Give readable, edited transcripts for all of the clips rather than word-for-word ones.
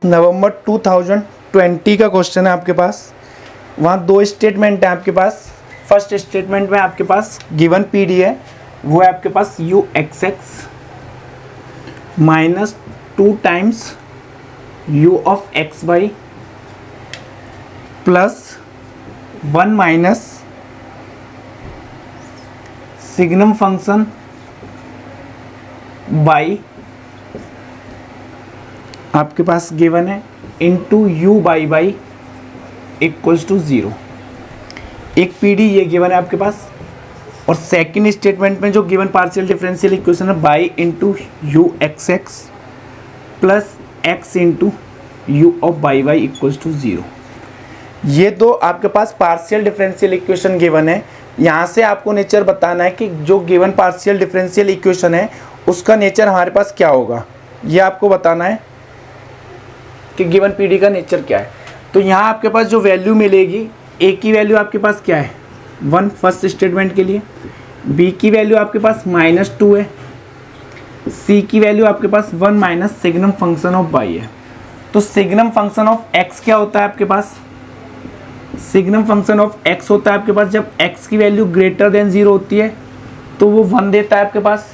नवंबर 2020 का क्वेश्चन है आपके पास। वहाँ दो स्टेटमेंट है आपके पास। फर्स्ट स्टेटमेंट में आपके पास गिवन पीडी है, वो है आपके पास u x x minus 2 times u of x y plus 1 minus signum function by आपके पास गिवन है into u by equals to 0। एक पीडी ये गिवन है आपके पास। और सेकंड स्टेटमेंट में जो गिवन पार्शियल डिफरेंशियल इक्वेशन है y into u x x plus x into u of y equals to 0। ये दो आपके पास पार्शियल डिफरेंशियल इक्वेशन गिवन है। यहाँ से आपको नेचर बताना है कि जो गिवन पार्शियल डिफरेंशियल इक्वेशन है उसका नेचर हमारे पास क्या होगा, ये आपको बताना है कि गिवन पीडी का नेचर क्या है। तो यहाँ आपके पास जो वैल्यू मिलेगी, ए की वैल्यू आपके पास क्या है 1 फर्स्ट स्टेटमेंट के लिए, बी की वैल्यू आपके पास -2 है, सी की वैल्यू आपके पास 1 minus signum function of by है। तो सिग्नम फंक्शन ऑफ एक्स क्या होता है आपके पास, सिग्नम फंक्शन ऑफ एक्स होता है आपके पास जब एक्स की वैल्यू ग्रेटर देन 0 होती है तो वो 1 देता है आपके पास,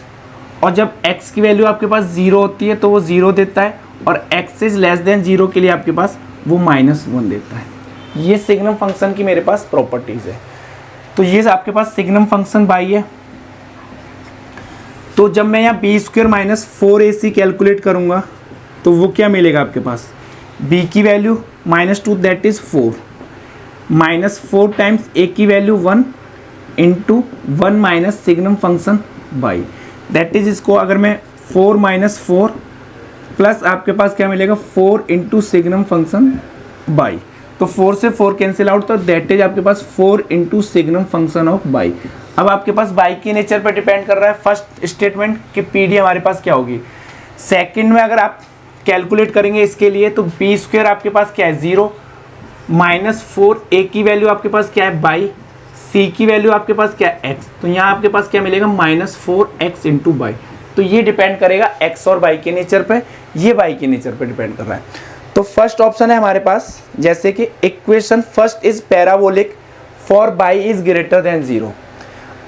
और जब एक्स की वैल्यू आपके पास 0 होती है तो वो 0 देता है, और एक्स इज लेस देन 0 के लिए आपके पास वो -1 देता है। ये सिग्नम फंक्शन की मेरे पास प्रॉपर्टीज़ है। तो ये आपके पास सिग्नम फंक्शन बाई है। तो जब मैं यहाँ B square minus 4ac calculate करूँगा तो वो क्या मिलेगा आपके पास, b की value -2 that is 4 -4 times a की value 1 into 1 minus signum function by that is, इसको अगर मैं 4 माइनस 4 प्लस आपके पास क्या मिलेगा 4 इंटू सिग्नम फंक्शन बाई, तो 4 से 4 कैंसिल आउट, तो दैट इज आपके पास 4 into signum function of by. अब आपके पास बाई के नेचर पर डिपेंड कर रहा है फर्स्ट स्टेटमेंट कि पीडी हमारे पास क्या होगी। सेकंड में अगर आप कैलकुलेट करेंगे इसके लिए तो बी स्क्वायर आपके पास क्या है 0 -4 ए की वैल्यू आपके पास क्या है बाई, सी की वैल्यू आपके पास क्या है एक्स, तो यहाँ आपके पास क्या मिलेगा -4x इंटू बाई। तो ये डिपेंड करेगा एक्स और बाई के नेचर पे, ये बाई के नेचर पे डिपेंड कर रहा है। तो फर्स्ट ऑप्शन है हमारे पास, जैसे कि equation first is parabolic for by is greater than 0।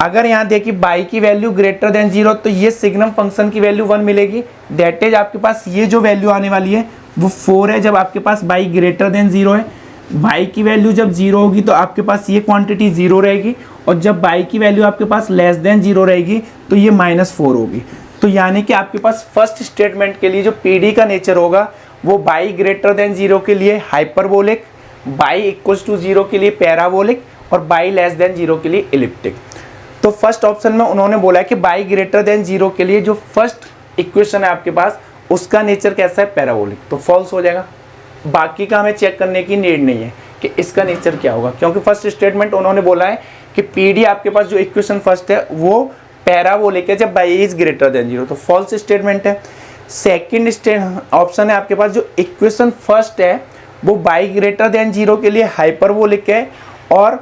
अगर यहाँ देखिए बाई की वैल्यू ग्रेटर देन 0 तो ये सिग्नम फंक्शन की वैल्यू 1 मिलेगी, दैट इज आपके पास ये जो वैल्यू आने वाली है वो 4 है जब आपके पास बाई ग्रेटर देन 0 है। बाई की वैल्यू जब 0 होगी तो आपके पास ये क्वांटिटी 0 रहेगी, और जब बाई की वैल्यू आपके पास लेस देन 0 रहेगी तो ये -4 होगी। तो यानी कि आपके पास फर्स्ट स्टेटमेंट के लिए जो पीडी का नेचर होगा वो बाई ग्रेटर देन 0 के लिए हाइपरबोलिक, बाई इक्वल्स टू 0 के लिए पैराबोलिक, और बाई लेस देन 0 के लिए इलिप्टिक। तो फर्स्ट ऑप्शन में उन्होंने बोला है कि बाई ग्रेटर देन 0 के लिए जो फर्स्ट इक्वेशन है आपके पास उसका नेचर कैसा है पैराबोलिक, तो फॉल्स हो जाएगा। बाकी का हमें चेक करने की नीड नहीं है कि इसका नेचर क्या होगा, क्योंकि फर्स्ट स्टेटमेंट उन्होंने बोला है कि पीडी आपके पास जो इक्वेशन फर्स्ट है वो पैराबोलिक है जब बाई इज ग्रेटर देन 0, तो फॉल्स स्टेटमेंट है। सेकंड ऑप्शन है आपके पास जो इक्वेशन फर्स्ट है वो बाई ग्रेटर देन 0 के लिए हाइपरबोलिक है और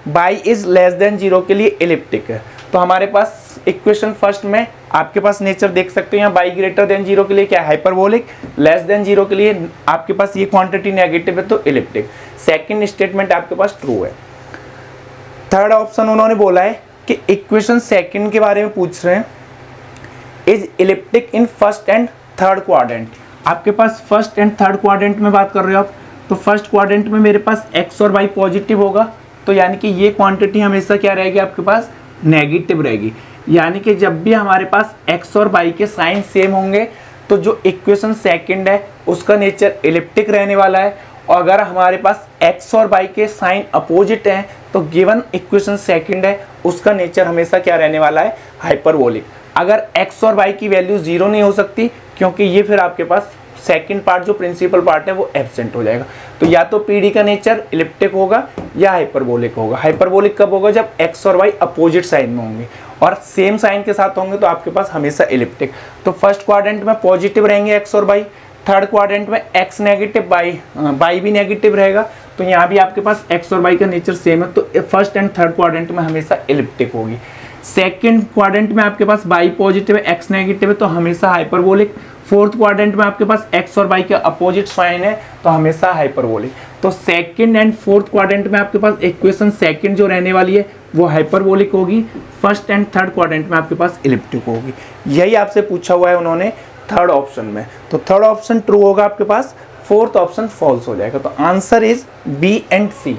बाई इज लेस देन 0 के लिए इलिप्टिक है। तो हमारे पास इक्वेशन फर्स्ट में आपके पास नेचर देख सकते हैं, यहाँ बाई ग्रेटर देन 0 के लिए क्या है हाइपरबोलिक, लेस देन 0 के लिए आपके पास ये क्वांटिटी नेगेटिव है तो इलिप्टिक। सेकंड स्टेटमेंट आपके पास ट्रू है। थर्ड ऑप्शन उन्होंने बोला है कि इक्वेशन सेकंड के बारे में पूछ रहे हैं, is elliptic in first and third quadrant. आपके पास फर्स्ट एंड थर्ड क्वाड्रेंट में बात कर रहे हो आप, तो फर्स्ट क्वाड्रेंट में मेरे पास एक्स और वाई पॉजिटिव होगा, तो यानी कि ये क्वांटिटी हमेशा क्या रहेगी आपके पास नेगेटिव रहेगी। यानी कि जब भी हमारे पास एक्स और वाई के साइन सेम होंगे तो जो इक्वेशन सेकंड है उसका नेचर इलिप्टिक रहने वाला है, और अगर हमारे पास एक्स और वाई के साइन अपोजिट हैं तो गिवन इक्वेशन सेकंड है उसका नेचर हमेशा क्या रहने वाला है हाइपरबोलिक। अगर एक्स और वाई की वैल्यू 0 नहीं हो सकती, क्योंकि ये फिर आपके पास सेकंड पार्ट जो प्रिंसिपल पार्ट है वो एब्सेंट हो जाएगा। तो या तो पीडी का नेचर इलिप्टिक होगा या हाइपरबोलिक होगा। हाइपरबोलिक कब होगा, जब एक्स और वाई अपोजिट साइन में होंगे, और सेम साइन के साथ होंगे तो आपके पास हमेशा इलिप्टिक। तो फर्स्ट क्वाड्रेंट में पॉजिटिव रहेंगे एक्स और वाई, थर्ड क्वाड्रेंट में एक्स नेगेटिव बाई भी नेगेटिव रहेगा, तो यहाँ भी आपके पास एक्स और वाई का नेचर सेम है, तो फर्स्ट एंड थर्ड क्वाड्रेंट में हमेशा इलिप्टिक होगी। सेकंड क्वाड्रेंट में आपके पास बाई पॉजिटिव है एक्स नेगेटिव है तो हमेशा हाइपरबोलिक, फोर्थ क्वाड्रेंट में आपके पास एक्स और वाई के अपोजिट साइन है तो हमेशा हाइपरबोलिक। तो सेकंड एंड फोर्थ क्वाड्रेंट में आपके पास इक्वेशन सेकंड जो रहने वाली है वो हाइपरबोलिक होगी, फर्स्ट एंड थर्ड क्वाड्रेंट में आपके पास इलिप्टिक होगी। यही आपसे पूछा हुआ है उन्होंने थर्ड ऑप्शन में, तो थर्ड ऑप्शन ट्रू होगा आपके पास, फोर्थ ऑप्शन फॉल्स हो जाएगा। तो answer is B and C.